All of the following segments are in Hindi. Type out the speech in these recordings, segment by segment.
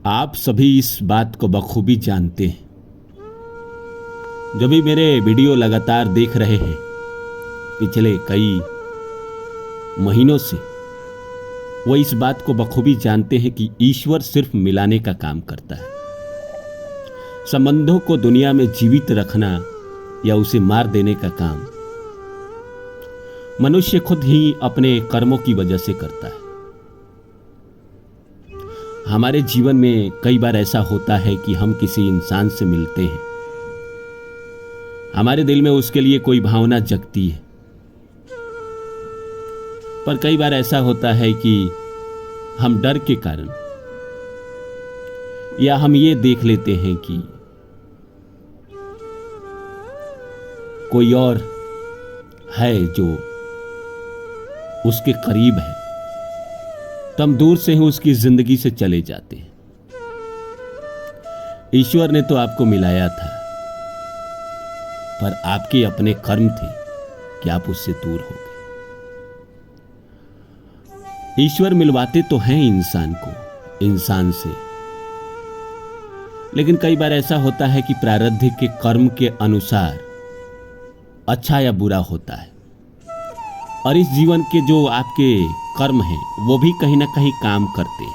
आप सभी इस बात को बखूबी जानते हैं। जो भी मेरे वीडियो लगातार देख रहे हैं पिछले कई महीनों से, वो इस बात को बखूबी जानते हैं कि ईश्वर सिर्फ मिलाने का काम करता है। संबंधों को दुनिया में जीवित रखना या उसे मार देने का काम मनुष्य खुद ही अपने कर्मों की वजह से करता है। हमारे जीवन में कई बार ऐसा होता है कि हम किसी इंसान से मिलते हैं, हमारे दिल में उसके लिए कोई भावना जगती है, पर कई बार ऐसा होता है कि हम डर के कारण या हम ये देख लेते हैं कि कोई और है जो उसके करीब है, तो हम दूर से ही उसकी जिंदगी से चले जाते हैं। ईश्वर ने तो आपको मिलाया था, पर आपके अपने कर्म थे कि आप उससे दूर हो गए। ईश्वर मिलवाते तो हैं इंसान को इंसान से, लेकिन कई बार ऐसा होता है कि प्रारब्ध के कर्म के अनुसार अच्छा या बुरा होता है, और इस जीवन के जो आपके कर्म हैं वो भी कहीं ना कहीं काम करते हैं।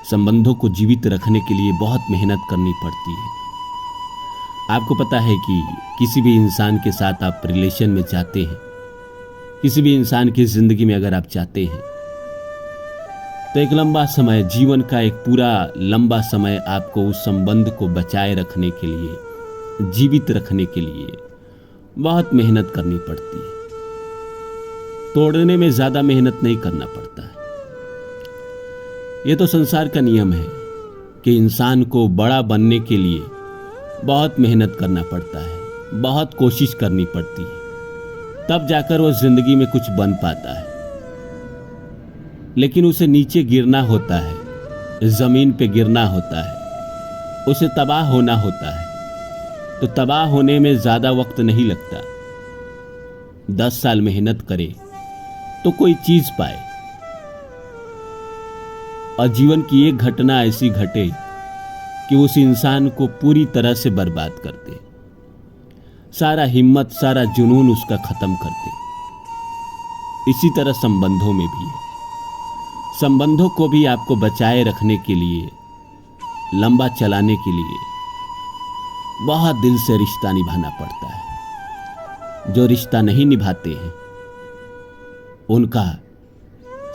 संबंधों को जीवित रखने के लिए बहुत मेहनत करनी पड़ती है। आपको पता है कि किसी भी इंसान के साथ आप रिलेशन में जाते हैं, किसी भी इंसान की जिंदगी में अगर आप जाते हैं, तो एक लंबा समय, जीवन का एक पूरा लंबा समय आपको उस संबंध को बचाए रखने के लिए, जीवित रखने के लिए बहुत मेहनत करनी पड़ती है। तोड़ने में ज्यादा मेहनत नहीं करना पड़ता है। यह तो संसार का नियम है कि इंसान को बड़ा बनने के लिए बहुत मेहनत करना पड़ता है, बहुत कोशिश करनी पड़ती है, तब जाकर वो जिंदगी में कुछ बन पाता है। लेकिन उसे नीचे गिरना होता है, जमीन पे गिरना होता है, उसे तबाह होना होता है, तो तबाह होने में ज्यादा वक्त नहीं लगता। 10 साल मेहनत करे तो कोई चीज पाए, और जीवन की एक घटना ऐसी घटे कि उस इंसान को पूरी तरह से बर्बाद कर दे, सारा हिम्मत, सारा जुनून उसका खत्म कर दे। इसी तरह संबंधों में भी है। संबंधों को भी आपको बचाए रखने के लिए, लंबा चलाने के लिए बहुत दिल से रिश्ता निभाना पड़ता है। जो रिश्ता नहीं निभाते हैं उनका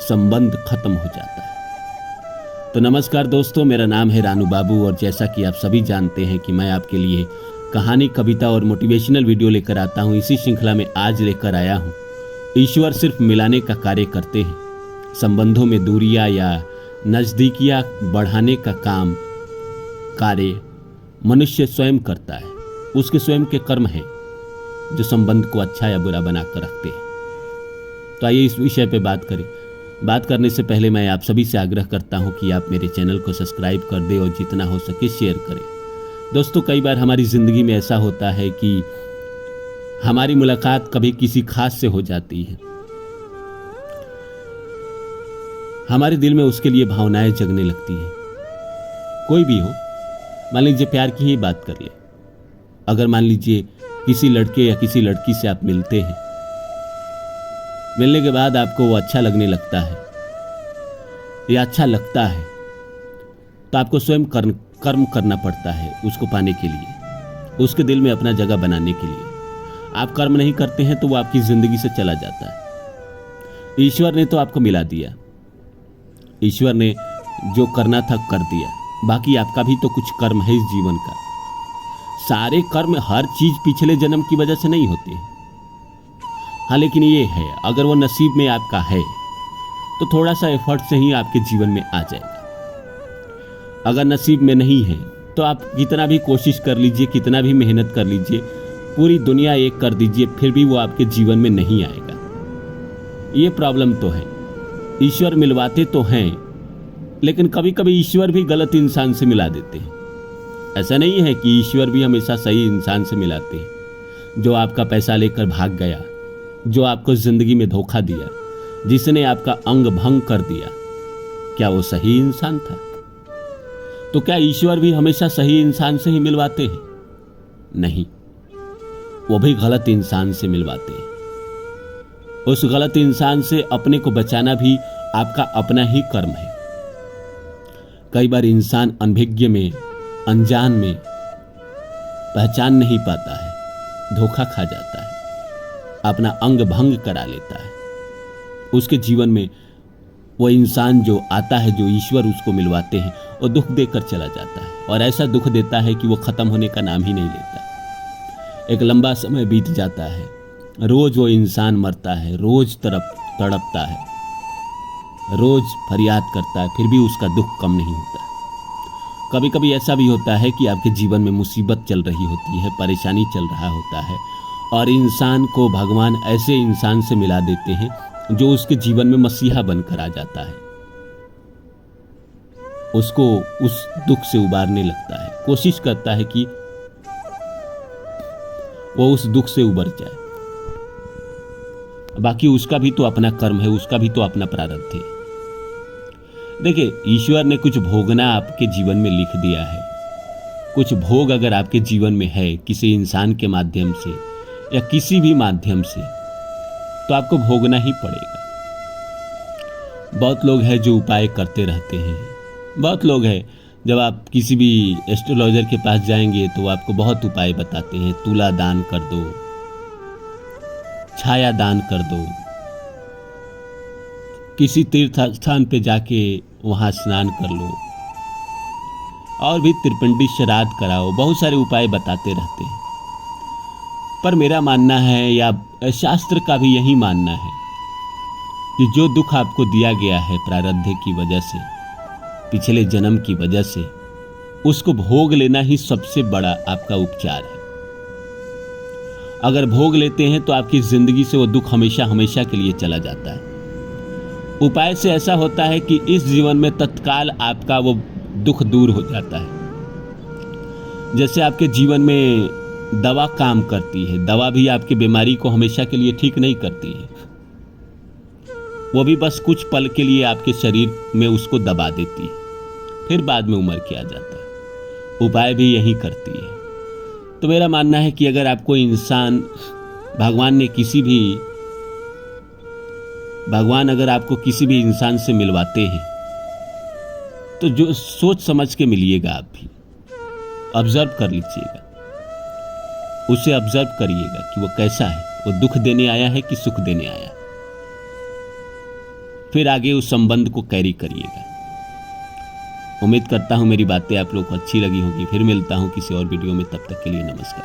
संबंध खत्म हो जाता है। तो नमस्कार दोस्तों, मेरा नाम है रानू बाबू, और जैसा कि आप सभी जानते हैं कि मैं आपके लिए कहानी, कविता और मोटिवेशनल वीडियो लेकर आता हूं। इसी श्रृंखला में आज लेकर आया हूं, ईश्वर सिर्फ मिलाने का कार्य करते हैं। संबंधों में दूरियां या नजदीकियां बढ़ाने का कार्य मनुष्य स्वयं करता है। उसके स्वयं के कर्म हैं जो संबंध को अच्छा या बुरा बनाकर रखते हैं। तो आइए इस विषय पे बात करें। बात करने से पहले मैं आप सभी से आग्रह करता हूं कि आप मेरे चैनल को सब्सक्राइब कर दें और जितना हो सके शेयर करें। दोस्तों, कई बार हमारी ज़िंदगी में ऐसा होता है कि हमारी मुलाकात कभी किसी खास से हो जाती है, हमारे दिल में उसके लिए भावनाएं जगने लगती हैं। कोई भी हो, मान लीजिए प्यार की ही बात कर ले। अगर मान लीजिए किसी लड़के या किसी लड़की से आप मिलते हैं, मिलने के बाद आपको वो अच्छा लगने लगता है या अच्छा लगता है, तो आपको स्वयं कर्म करना पड़ता है उसको पाने के लिए, उसके दिल में अपना जगह बनाने के लिए। आप कर्म नहीं करते हैं तो वो आपकी जिंदगी से चला जाता है। ईश्वर ने तो आपको मिला दिया, ईश्वर ने जो करना था कर दिया, बाकी आपका भी तो कुछ कर्म है इस जीवन का। सारे कर्म, हर चीज पिछले जन्म की वजह से नहीं होते हैं। हाँ, लेकिन ये है, अगर वो नसीब में आपका है तो थोड़ा सा एफर्ट से ही आपके जीवन में आ जाएगा। अगर नसीब में नहीं है तो आप कितना भी कोशिश कर लीजिए, कितना भी मेहनत कर लीजिए, पूरी दुनिया एक कर दीजिए, फिर भी वो आपके जीवन में नहीं आएगा। ये प्रॉब्लम तो है। ईश्वर मिलवाते तो हैं, लेकिन कभी कभी ईश्वर भी गलत इंसान से मिला देते हैं। ऐसा नहीं है कि ईश्वर भी हमेशा सही इंसान से मिलाते हैं। जो आपका पैसा लेकर भाग गया, जो आपको जिंदगी में धोखा दिया, जिसने आपका अंग भंग कर दिया, क्या वो सही इंसान था? तो क्या ईश्वर भी हमेशा सही इंसान से ही मिलवाते हैं? नहीं, वो भी गलत इंसान से मिलवाते हैं। उस गलत इंसान से अपने को बचाना भी आपका अपना ही कर्म है। कई बार इंसान अनभिज्ञ में, अनजान में पहचान नहीं पाता है, धोखा खा जाता है, अपना अंग भंग करा लेता है। उसके जीवन में वो इंसान जो आता है, जो ईश्वर उसको मिलवाते हैं, वो दुख देकर चला जाता है, और ऐसा दुख देता है कि वो खत्म होने का नाम ही नहीं लेता। एक लंबा समय बीत जाता है, रोज वो इंसान मरता है, रोज तड़पता है, रोज फरियाद करता है, फिर भी उसका दुख कम नहीं होता। कभी कभी ऐसा भी होता है कि आपके जीवन में मुसीबत चल रही होती है, परेशानी चल रहा होता है, और इंसान को भगवान ऐसे इंसान से मिला देते हैं जो उसके जीवन में मसीहा बनकर आ जाता है, उसको उस दुख से उबारने लगता है, कोशिश करता है कि वो उस दुख से उबर जाए। बाकी उसका भी तो अपना कर्म है, उसका भी तो अपना प्रारब्ध है। देखिए, ईश्वर ने कुछ भोगना आपके जीवन में लिख दिया है। कुछ भोग अगर आपके जीवन में है, किसी इंसान के माध्यम से या किसी भी माध्यम से, तो आपको भोगना ही पड़ेगा। बहुत लोग हैं जो उपाय करते रहते हैं, बहुत लोग हैं, जब आप किसी भी एस्ट्रोलॉजर के पास जाएंगे तो आपको बहुत उपाय बताते हैं। तुला दान कर दो, छाया दान कर दो, किसी तीर्थ स्थान पे जाके वहां स्नान कर लो, और भी त्रिपिंडी श्राद्ध कराओ, बहुत सारे उपाय बताते रहते हैं। पर मेरा मानना है, या शास्त्र का भी यही मानना है, कि जो दुख आपको दिया गया है प्रारब्ध की वजह से, पिछले जन्म की वजह से, उसको भोग लेना ही सबसे बड़ा आपका उपचार है। अगर भोग लेते हैं तो आपकी जिंदगी से वो दुख हमेशा हमेशा के लिए चला जाता है। उपाय से ऐसा होता है कि इस जीवन में तत्काल आपका वो दुख दूर हो जाता है। जैसे आपके जीवन में दवा काम करती है, दवा भी आपकी बीमारी को हमेशा के लिए ठीक नहीं करती है, वो भी बस कुछ पल के लिए आपके शरीर में उसको दबा देती है, फिर बाद में उम्र किया जाता है। उपाय भी यही करती है। तो मेरा मानना है कि अगर आपको इंसान, भगवान अगर आपको किसी भी इंसान से मिलवाते हैं, तो जो सोच समझ के मिलिएगा, आप भी ऑब्जर्व कर लीजिएगा, उसे ऑब्जर्व करिएगा कि वो कैसा है, वो दुख देने आया है कि सुख देने आया है। फिर आगे उस संबंध को कैरी करिएगा। उम्मीद करता हूं मेरी बातें आप लोग को अच्छी लगी होगी। फिर मिलता हूं किसी और वीडियो में, तब तक के लिए नमस्कार।